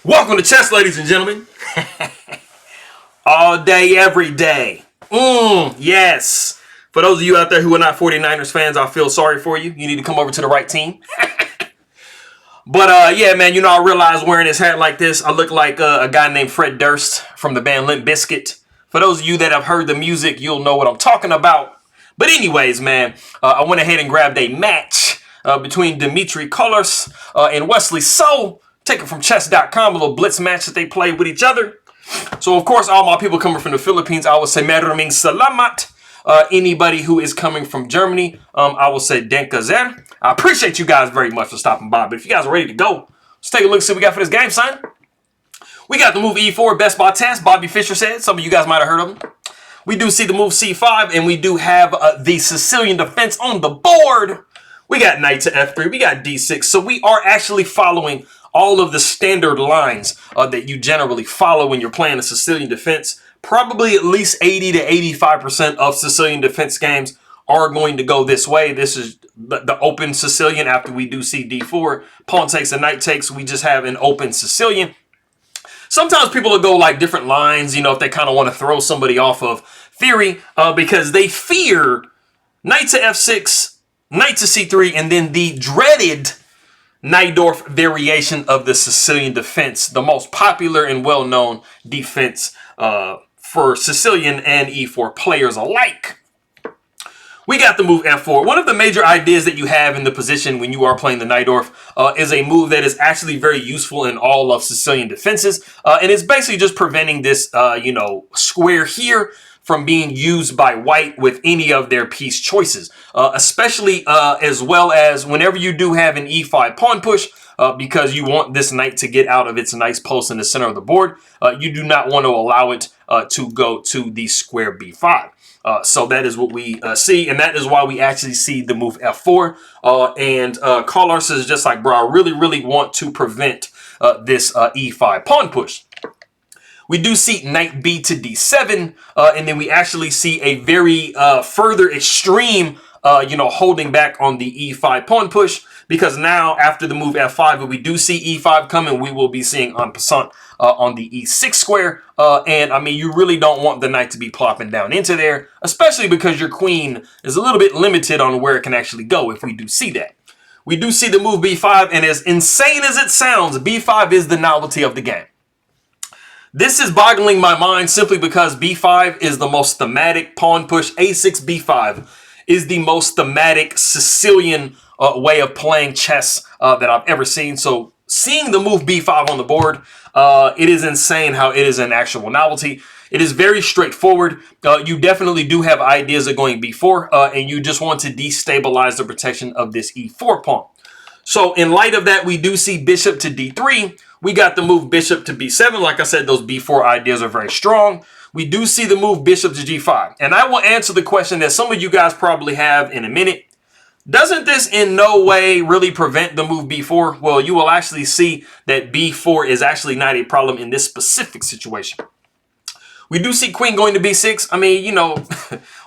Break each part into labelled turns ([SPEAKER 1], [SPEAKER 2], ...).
[SPEAKER 1] Welcome to chess, ladies and gentlemen. All day, every day. Yes. For those of you out there who are not 49ers fans, I feel sorry for you. You need to come over to the right team. But yeah, man, I realize wearing this hat like this, I look like a guy named Fred Durst from the band Limp Bizkit. For those of you that have heard the music, you'll know what I'm talking about. But anyways, man, I went ahead and grabbed a match between Dmitrij Kollars and Wesley So. Taken from chess.com, a little blitz match that they played with each other. So, of course, all my people coming from the Philippines, I will say Maraming Salamat. Anybody who is coming from Germany, I will say Danke sehr. I appreciate you guys very much for stopping by. But if you guys are ready to go, let's take a look and see what we got for this game, son. We got the move E4, best by test. Bobby Fischer said. Some of you guys might have heard of him. We do see the move C5, and we do have the Sicilian defense on the board. We got knight to F3. We got D6. So we are actually following all of the standard lines that you generally follow when you're playing a Sicilian defense. Probably at least 80 to 85% of Sicilian defense games are going to go this way. This is the open Sicilian after we do see D4. Pawn takes and knight takes. We just have an open Sicilian. Sometimes people will go like different lines, if they kind of want to throw somebody off of theory because they fear knight to F6, knight to C3, and then the dreaded Najdorf variation of the Sicilian defense, the most popular and well-known defense for Sicilian and E4 players alike. We got the move F4. One of the major ideas that you have in the position when you are playing the Najdorf is a move that is actually very useful in all of Sicilian defenses. And it's basically just preventing this, square here from being used by white with any of their piece choices, especially as well as whenever you do have an E5 pawn push, because you want this knight to get out of its nice post in the center of the board. You do not want to allow it to go to the square B5. So that is what we see, and that is why we actually see the move F4. And Kollars is just like, bro, I really, really want to prevent this E5 pawn push. We do see knight b to d7, and then we actually see a very further extreme, holding back on the e5 pawn push, because now after the move f5, if we do see e5 coming, we will be seeing en passant on the e6 square. And I mean, you really don't want the knight to be plopping down into there, especially because your queen is a little bit limited on where it can actually go if we do see that. We do see the move b5, and as insane as it sounds, b5 is the novelty of the game. This is boggling my mind simply because b5 is the most thematic pawn push. a6, b5 is the most thematic Sicilian way of playing chess that I've ever seen. So seeing the move b5 on the board, it is insane how it is an actual novelty. It is very straightforward. You definitely do have ideas of going b4, and you just want to destabilize the protection of this e4 pawn. So in light of that, we do see bishop to d3. We got the move bishop to b7. Like I said, those b4 ideas are very strong. We do see the move bishop to g5. And I will answer the question that some of you guys probably have in a minute. Doesn't this in no way really prevent the move b4? Well, you will actually see that b4 is actually not a problem in this specific situation. We do see queen going to b6. I mean,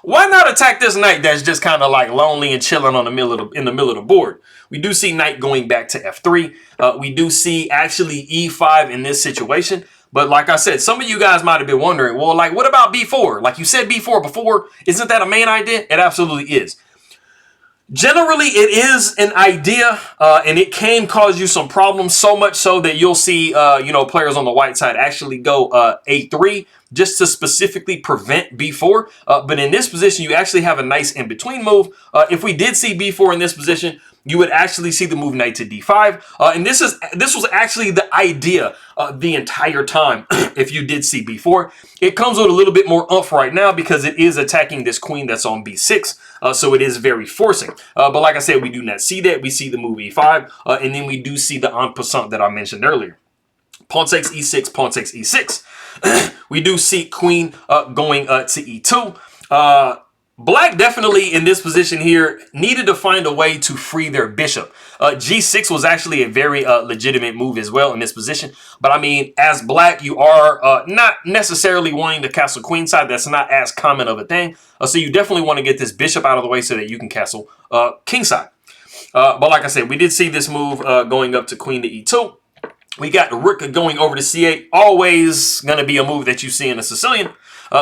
[SPEAKER 1] why not attack this knight that's just kind of like lonely and chilling in the middle of the board? We do see knight going back to f3. We do see actually e5 in this situation. But like I said, some of you guys might have been wondering, well, like, what about b4? Like you said b4 before. Isn't that a main idea? It absolutely is. Generally, it is an idea, and it can cause you some problems, so much so that you'll see, players on the white side actually go a3 just to specifically prevent b4. But in this position, you actually have a nice in-between move. If we did see b4 in this position, you would actually see the move knight to d5. And this was actually the idea the entire time if you did see b4. It comes with a little bit more oomph right now because it is attacking this queen that's on b6. So it is very forcing. But like I said, we do not see that. We see the move e5. And then we do see the en passant that I mentioned earlier. Pawn takes e6, pawn takes e6. We do see queen going to e2. Black definitely in this position here needed to find a way to free their bishop. G6 was actually a very legitimate move as well in this position. But I mean, as black, you are not necessarily wanting to castle queenside. That's not as common of a thing. So you definitely want to get this bishop out of the way so that you can castle kingside. But like I said, we did see this move going up to queen to e2. We got the rook going over to c8. Always going to be a move that you see in a Sicilian.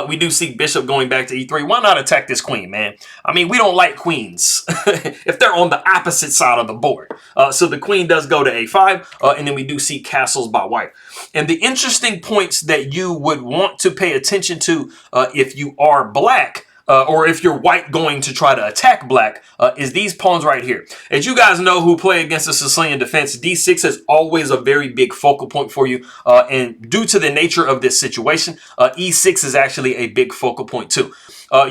[SPEAKER 1] We do see bishop going back to e3. Why not attack this queen, man? I mean, we don't like queens if they're on the opposite side of the board. So the queen does go to a5, and then we do see castles by white. And the interesting points that you would want to pay attention to if you are black, or if you're white going to try to attack black, is these pawns right here. As you guys know who play against the Sicilian defense, d6 is always a very big focal point for you. And due to the nature of this situation, e6 is actually a big focal point too.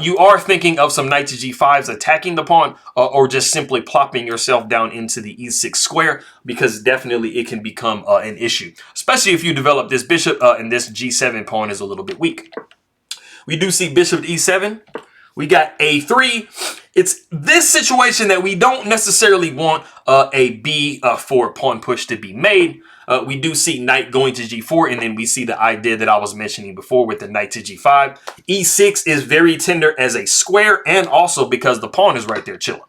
[SPEAKER 1] You are thinking of some knight to g5s attacking the pawn, or just simply plopping yourself down into the e6 square, because definitely it can become an issue, especially if you develop this bishop and this g7 pawn is a little bit weak. We do see bishop to e7. We got a3. It's this situation that we don't necessarily want a b4 pawn push to be made. We do see knight going to g4, and then we see the idea that I was mentioning before with the knight to g5. e6 is very tender as a square, and also because the pawn is right there chilling.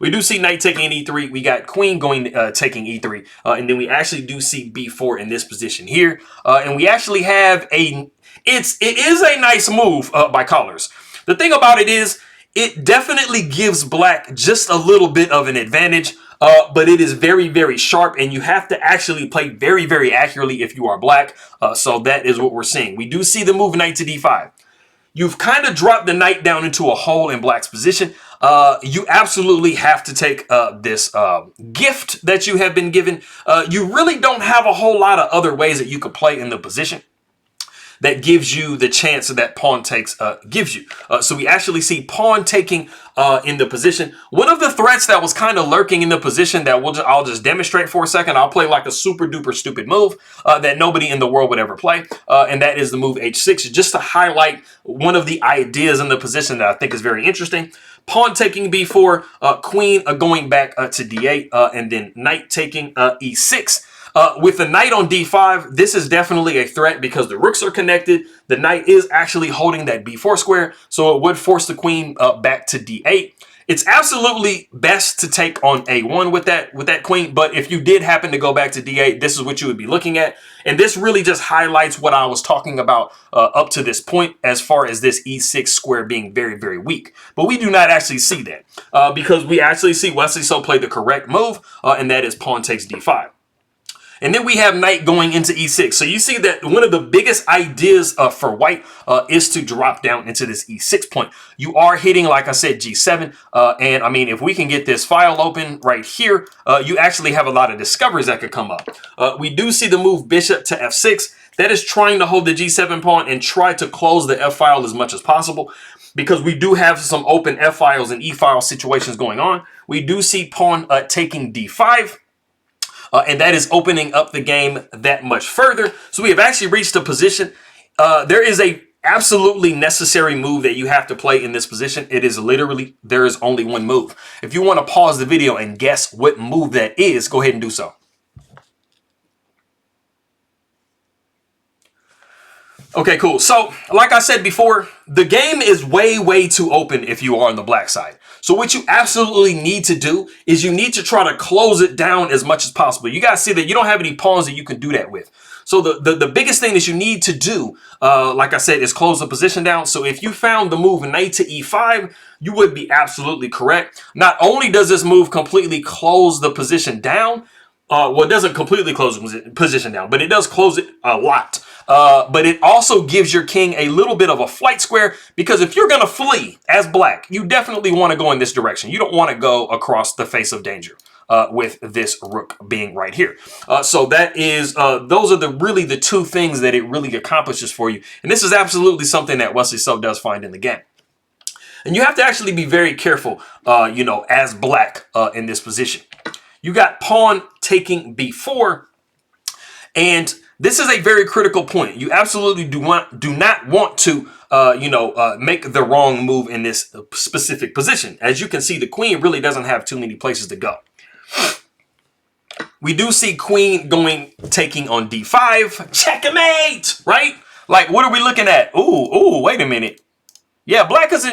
[SPEAKER 1] We do see knight taking e3. We got queen going taking e3, and then we actually do see b4 in this position here. And we actually have it is a nice move by Kollars. The thing about it is, it definitely gives black just a little bit of an advantage, but it is very, very sharp, and you have to actually play very, very accurately if you are black. So that is what we're seeing. We do see the move knight to d5. You've kind of dropped the knight down into a hole in black's position. You absolutely have to take this gift that you have been given. You really don't have a whole lot of other ways that you could play in the position that gives you the chance that pawn takes gives you. So we actually see pawn taking in the position. One of the threats that was kind of lurking in the position that I'll just demonstrate for a second. I'll play like a super duper stupid move that nobody in the world would ever play. And that is the move h6, just to highlight one of the ideas in the position that I think is very interesting. Pawn taking b4, queen going back to d8, and then knight taking e6. With the knight on d5, this is definitely a threat because the rooks are connected. The knight is actually holding that b4 square, so it would force the queen back to d8. It's absolutely best to take on a1 with that queen, but if you did happen to go back to d8, this is what you would be looking at. And this really just highlights what I was talking about up to this point as far as this e6 square being very, very weak. But we do not actually see that because we actually see Wesley So play the correct move, and that is pawn takes d5. And then we have knight going into e6. So you see that one of the biggest ideas for white is to drop down into this e6 point. You are hitting, like I said, g7. And I mean, if we can get this file open right here, you actually have a lot of discoveries that could come up. We do see the move bishop to f6. That is trying to hold the g7 pawn and try to close the f file as much as possible, because we do have some open f files and e file situations going on. We do see pawn taking d5. And that is opening up the game that much further. So we have actually reached a position. There is a absolutely necessary move that you have to play in this position. It is literally, there is only one move. If you want to pause the video and guess what move that is, go ahead and do so. Okay, cool. So, like I said before, the game is way, way too open if you are on the black side. So what you absolutely need to do is you need to try to close it down as much as possible. You guys see that you don't have any pawns that you can do that with. So the biggest thing that you need to do, like I said, is close the position down. So if you found the move knight to e5, you would be absolutely correct. Not only does this move completely close the position down, well, it doesn't completely close the position down, but it does close it a lot. But it also gives your king a little bit of a flight square, because if you're going to flee as black, you definitely want to go in this direction. You don't want to go across the face of danger with this rook being right here. So that is, those are really the two things that it really accomplishes for you. And this is absolutely something that Wesley So does find in the game. And you have to actually be very careful, you know, as black in this position. You got pawn taking b4, and this is a very critical point. You absolutely do not want to, make the wrong move in this specific position. As you can see, the queen really doesn't have too many places to go. We do see queen taking on d5. Checkmate, right? Like, what are we looking at? Ooh, wait a minute. Yeah, black is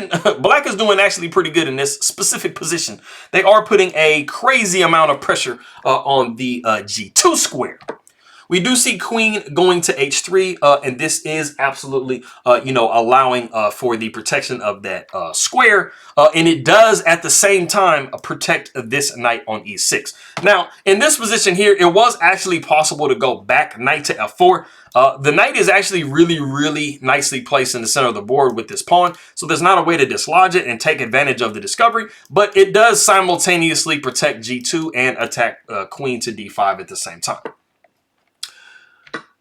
[SPEAKER 1] doing actually pretty good in this specific position. They are putting a crazy amount of pressure on the g2 square. We do see queen going to h3, and this is absolutely, allowing for the protection of that square, and it does at the same time protect this knight on e6. Now, in this position here, it was actually possible to go back knight to f4. The knight is actually really, really nicely placed in the center of the board with this pawn, so there's not a way to dislodge it and take advantage of the discovery, but it does simultaneously protect g2 and attack queen to d5 at the same time.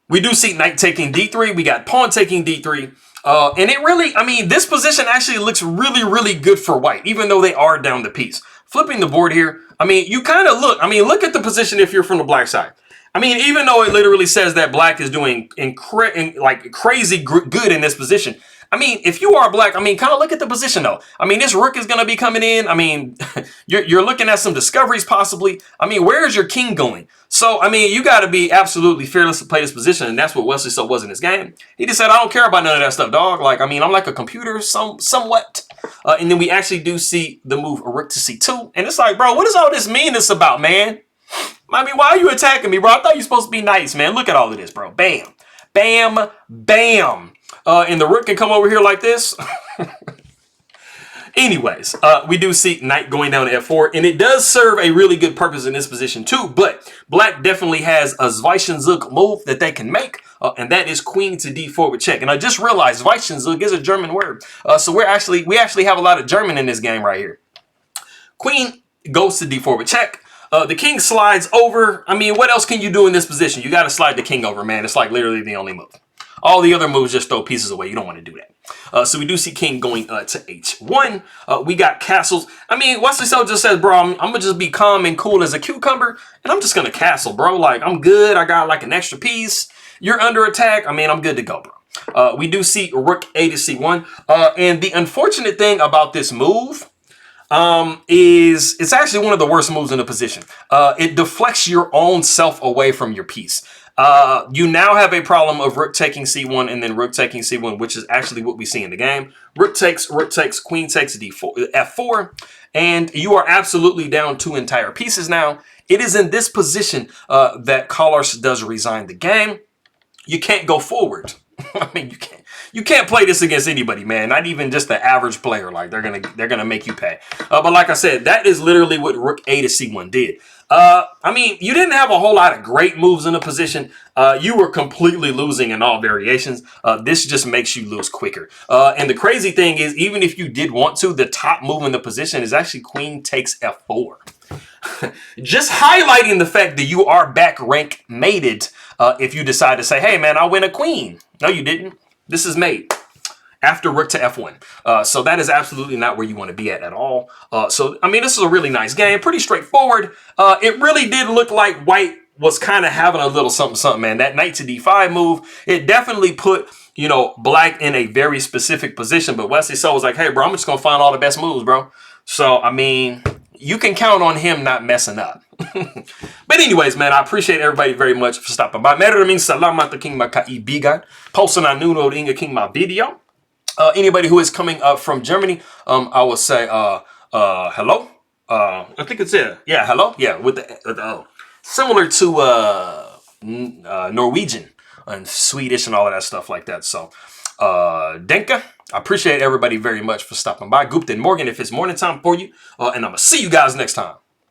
[SPEAKER 1] We do see knight taking d3. We got pawn taking d3. And it really, I mean, this position actually looks really, really good for white, even though they are down the piece. Flipping the board here, I mean, you kind of look at the position if you're from the black side. I mean, even though it literally says that black is doing crazy good in this position, I mean, if you are black, I mean, kind of look at the position, though. I mean, this rook is going to be coming in. I mean, you're looking at some discoveries, possibly. I mean, where is your king going? So, I mean, you got to be absolutely fearless to play this position, and that's what Wesley So was in this game. He just said, I don't care about none of that stuff, dog. Like, I mean, I'm like a computer somewhat. And then we actually do see the move rook to c2. And it's like, bro, what is all this meanness about, man? I mean, why are you attacking me, bro? I thought you were supposed to be nice, man. Look at all of this, bro. Bam. Bam. Bam. And the rook can come over here like this. Anyways, we do see knight going down to f4, and it does serve a really good purpose in this position too, but black definitely has a Zwischenzug move that they can make, and that is queen to d4 with check. And I just realized Zwischenzug is a German word, so we actually have a lot of German in this game right here. Queen goes to d4 with check. The king slides over. I mean, what else can you do in this position? You got to slide the king over, man. It's like literally the only move. All the other moves just throw pieces away. You don't want to do that. So we do see king going to h1. We got castles. I mean, Wesley So just says, bro, I'm going to just be calm and cool as a cucumber, and I'm just going to castle, bro. Like, I'm good. I got like an extra piece. You're under attack. I mean, I'm good to go, bro. We do see rook a to c1. And the unfortunate thing about this move is it's actually one of the worst moves in the position. It deflects your own self away from your piece. You now have a problem of rook taking c1 and then rook taking c1, which is actually what we see in the game. Rook takes, queen takes d4, f4, and you are absolutely down 2 entire pieces now. It is in this position that Kollars does resign the game. You can't go forward. I mean, you can't play this against anybody, man. Not even just the average player. Like, they're gonna make you pay. But like I said, that is literally what rook a to c1 did. I mean, you didn't have a whole lot of great moves in the position. You were completely losing in all variations. This just makes you lose quicker. And the crazy thing is, even if you did want to, the top move in the position is actually queen takes f4. Just highlighting the fact that you are back rank mated if you decide to say, hey, man, I'll win a queen. No, you didn't. This is mate. After rook to f1. So that is absolutely not where you want to be at all. So, I mean, this is a really nice game. Pretty straightforward. It really did look like white was kind of having a little something, man. That knight to d5 move, it definitely put, black in a very specific position. But Wesley So was like, hey, bro, I'm just going to find all the best moves, bro. So, I mean, you can count on him not messing up. But anyways, man, I appreciate everybody very much for stopping by. Maraming salamat king makaibigan. Post na nunod inga king ma video. Anybody who is coming up from Germany, I will say hello. I think it's it. Yeah, hello. Yeah, with the similar to Norwegian and Swedish and all of that stuff like that. So, Denka, I appreciate everybody very much for stopping by. Gupten Morgan, if it's morning time for you, and I'm gonna see you guys next time.